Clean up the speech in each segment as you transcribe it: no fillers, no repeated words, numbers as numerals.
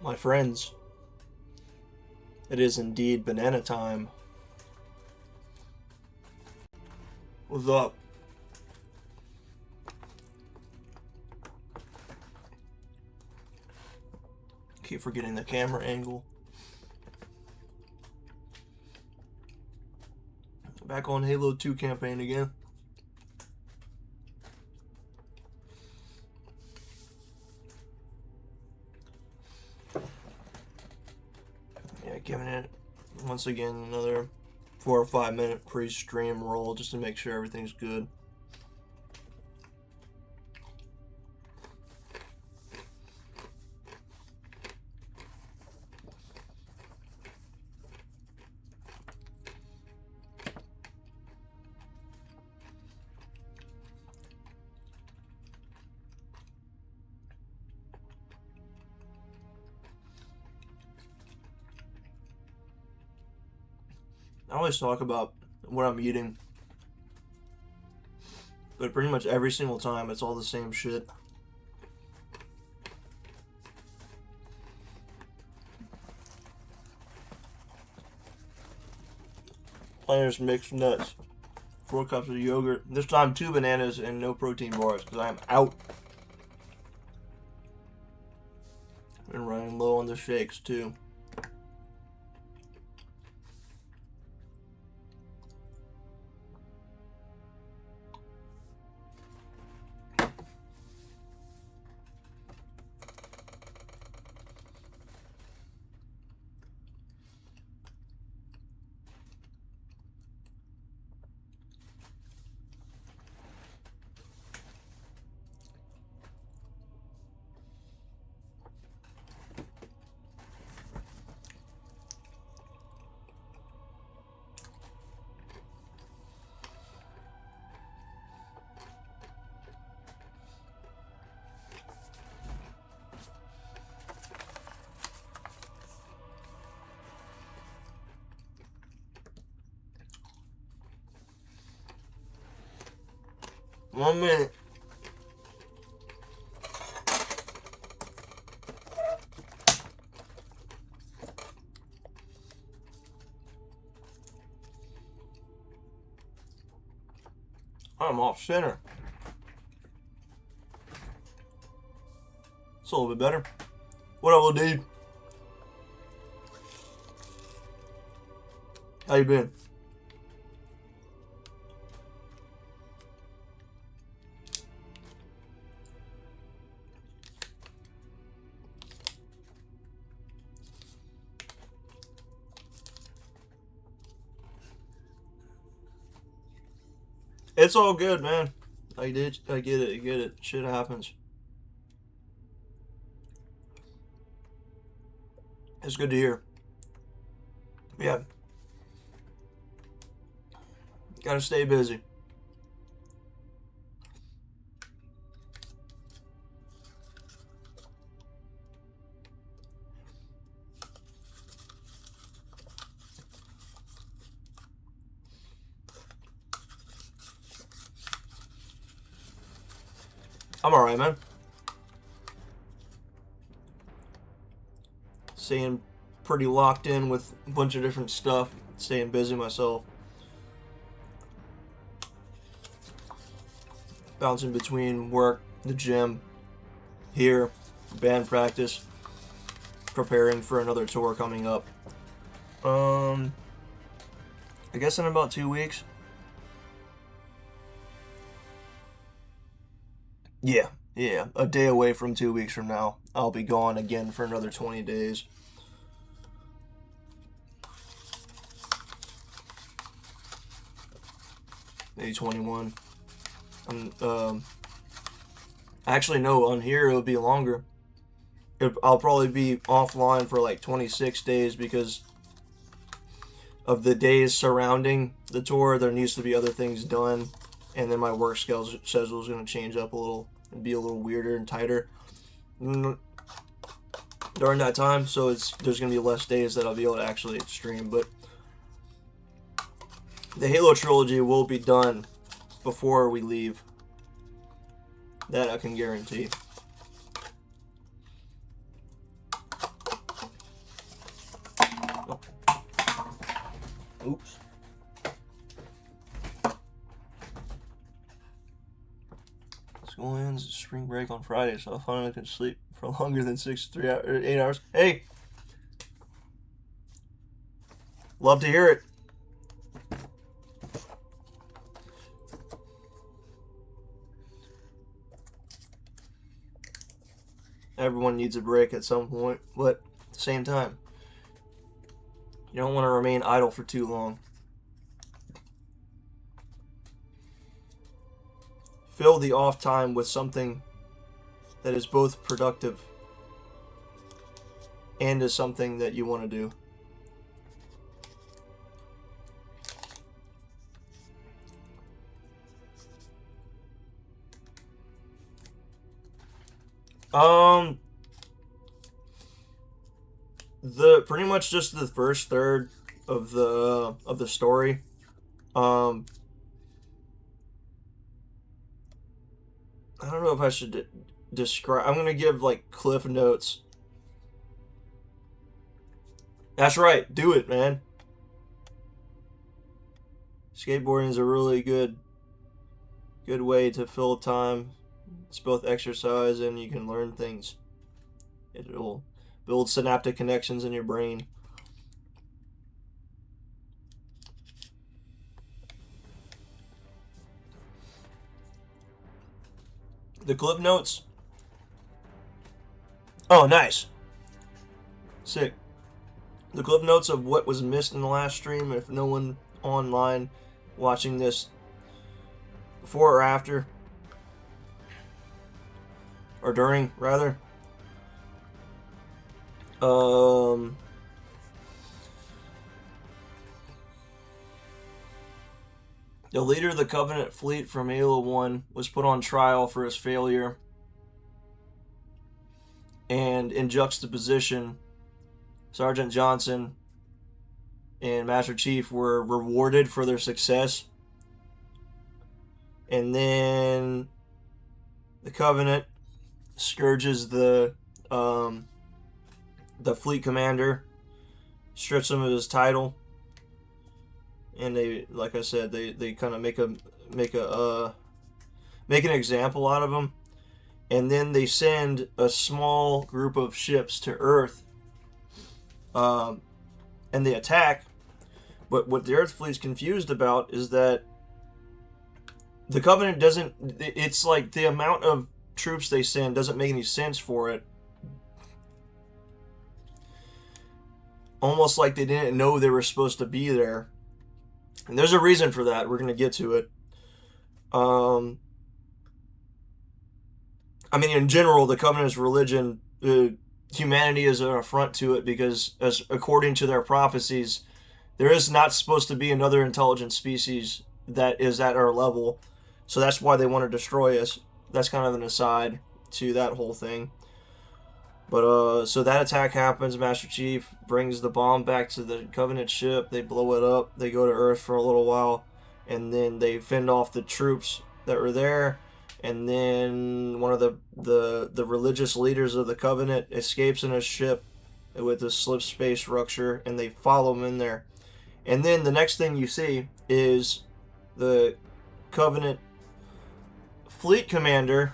My friends, it is indeed banana time. What's up? Keep forgetting the camera angle. Back on Halo 2 campaign again. Yeah, giving it once again another 4 or 5 minute pre-stream roll just to make sure everything's good. I always talk about what I'm eating, but pretty much every single time it's all the same shit. Planters mixed nuts, 4 cups of yogurt. This time 2 bananas and no protein bars because I am out. And running low on the shakes too. One minute. I'm off center. It's a little bit better. What up, little dude? How you been? It's all good, man. I get it. Shit happens. It's good to hear. Yeah. Gotta stay busy. I'm alright, man. Staying pretty locked in with a bunch of different stuff. Staying busy myself. Bouncing between work, the gym, here, band practice, preparing for another tour coming up. I guess in about 2 weeks. Yeah, a day away from 2 weeks from now. I'll be gone again for another 20 days. Maybe 21. Actually, no, on here it'll be longer. I'll probably be offline for like 26 days because of the days surrounding the tour. There needs to be other things done, and then my work schedule is going to change up a little and be a little weirder and tighter during that time. So there's going to be less days that I'll be able to actually stream. But the Halo trilogy will be done before we leave. That I can guarantee. Oops. School ends spring break on Friday, so I finally can sleep for longer than 8 hours. Hey! Love to hear it. Everyone needs a break at some point, but at the same time, you don't want to remain idle for too long. Fill the off time with something that is both productive and is something that you want to do. The pretty much just the first third of the story. I don't know if I should describe. I'm gonna give like cliff notes. That's right, do it, man. Skateboarding is a really good way to fill time. It's both exercise and you can learn things. It'll build synaptic connections in your brain. The clip notes. Oh, nice. Sick. The clip notes of what was missed in the last stream, if no one online watching this before or after, or during, rather. The leader of the Covenant fleet from Halo 1 was put on trial for his failure, and in juxtaposition, Sergeant Johnson and Master Chief were rewarded for their success. And then the Covenant scourges the fleet commander, strips him of his title, and they, like I said, they kind of make an example out of him, and then they send a small group of ships to Earth, and they attack. But what the Earth fleet's confused about is that the Covenant doesn't. It's like the amount of troops they send doesn't make any sense for it. Almost like they didn't know they were supposed to be there. And there's a reason for that. We're going to get to it. I mean, in general, the Covenant's religion, humanity is an affront to it because, as according to their prophecies, there is not supposed to be another intelligent species that is at our level. So that's why they want to destroy us. That's kind of an aside to that whole thing. But, so that attack happens. Master Chief brings the bomb back to the Covenant ship. They blow it up. They go to Earth for a little while. And then they fend off the troops that were there. And then one of the religious leaders of the Covenant escapes in a ship with a slip space rupture. And they follow him in there. And then the next thing you see is the Covenant fleet commander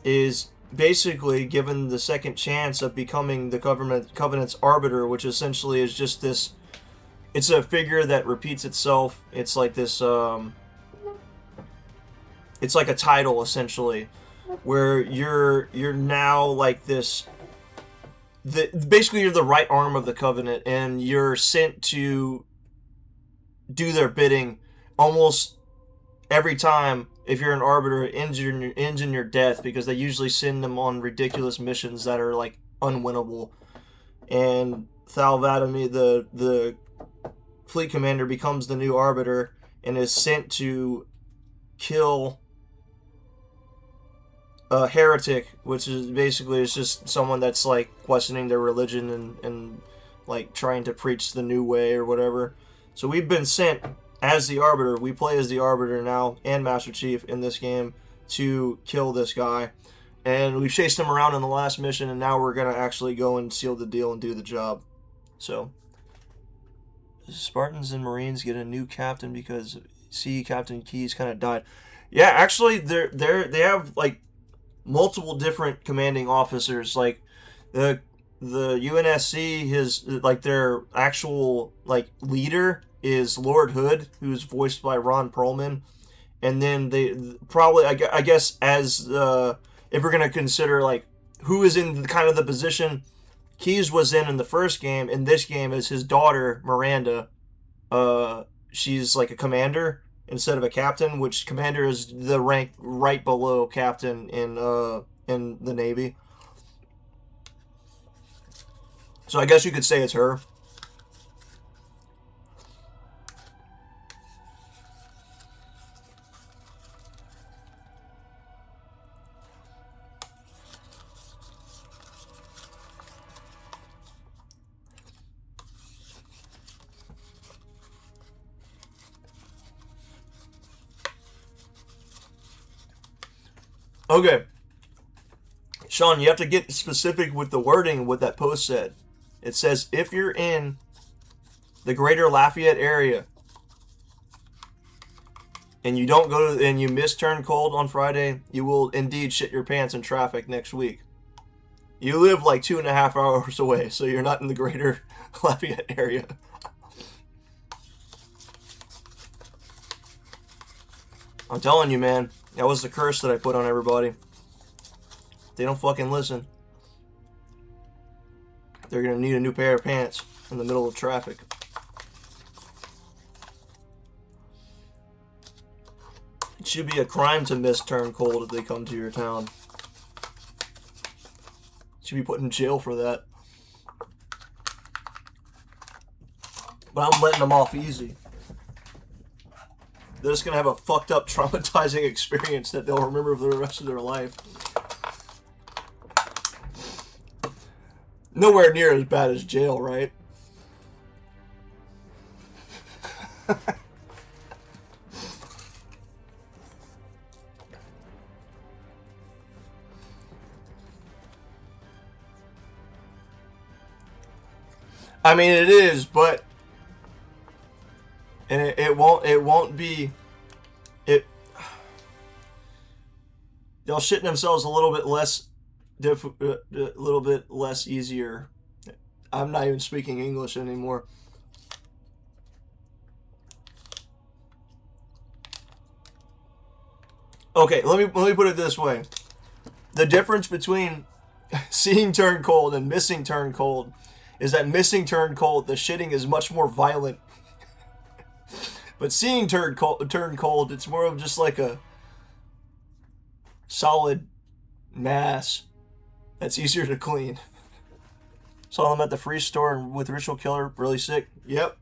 is basically given the second chance of becoming the Covenant's arbiter, which essentially is just this. It's a figure that repeats itself. It's like this. It's like a title essentially, where you're now like this. Basically, you're the right arm of the Covenant, and you're sent to do their bidding almost every time. If you're an arbiter, it ends in your death, because they usually send them on ridiculous missions that are like unwinnable. And Thal Vadami, the fleet commander, becomes the new arbiter and is sent to kill a heretic, which is basically it's just someone that's like questioning their religion and like trying to preach the new way or whatever. So we've been sent as the Arbiter. We play as the Arbiter now, and Master Chief in this game, to kill this guy. And we chased him around in the last mission, and now we're going to actually go and seal the deal and do the job. So, Spartans and Marines get a new captain because Captain Keyes kind of died. Yeah, actually, they have like multiple different commanding officers. Like the UNSC, his like their actual like leader is Lord Hood, who's voiced by Ron Perlman, and then they probably I guess as if we're gonna consider like who is in kind of the position Keyes was in the first game, in this game is his daughter Miranda. She's like a commander instead of a captain, which commander is the rank right below captain in the Navy. So I guess you could say it's her. Okay. Sean, you have to get specific with the wording of what that post said. It says, if you're in the greater Lafayette area and you don't go to, and you miss turn cold on Friday, you will indeed shit your pants in traffic next week. You live like 2.5 hours away, so you're not in the greater Lafayette area. I'm telling you, man, that was the curse that I put on everybody. They don't fucking listen. They're gonna need a new pair of pants in the middle of traffic. It should be a crime to miss turn cold if they come to your town. Should be put in jail for that. But I'm letting them off easy. They're just gonna have a fucked up, traumatizing experience that they'll remember for the rest of their life. Nowhere near as bad as jail, right? I mean, it is, but and it won't be it. They'll shit themselves a little bit less. A little bit less easier. I'm not even speaking English anymore. Okay, let me put it this way. The difference between seeing turn cold and missing turn cold is that missing turn cold, the shitting is much more violent. But seeing turn cold, it's more of just like a solid mass that's easier to clean. Saw them at the free store with Ritual Killer, really sick. Yep.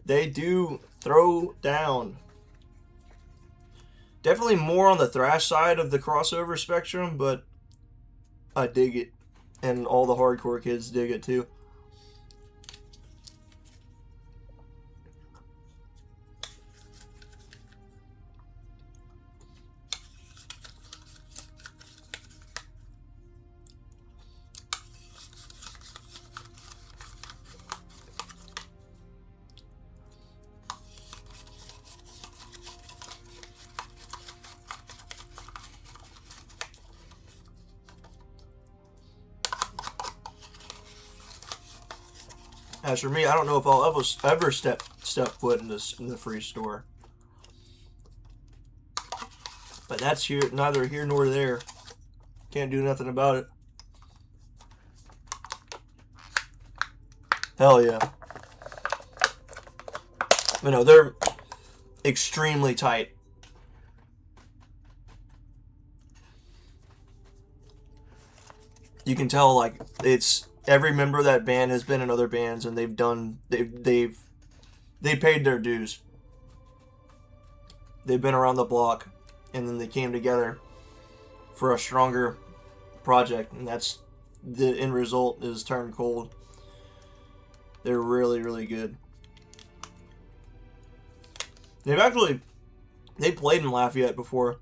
They do throw down. Definitely more on the thrash side of the crossover spectrum, but I dig it. And all the hardcore kids dig it too. As for me, I don't know if I'll ever step foot in the free store. But that's neither here nor there. Can't do nothing about it. Hell yeah. You know, they're extremely tight. You can tell, like, it's every member of that band has been in other bands, and they've paid their dues. They've been around the block, and then they came together for a stronger project, and that's the end result is Turn Cold. They're really, really good. They played in Lafayette before.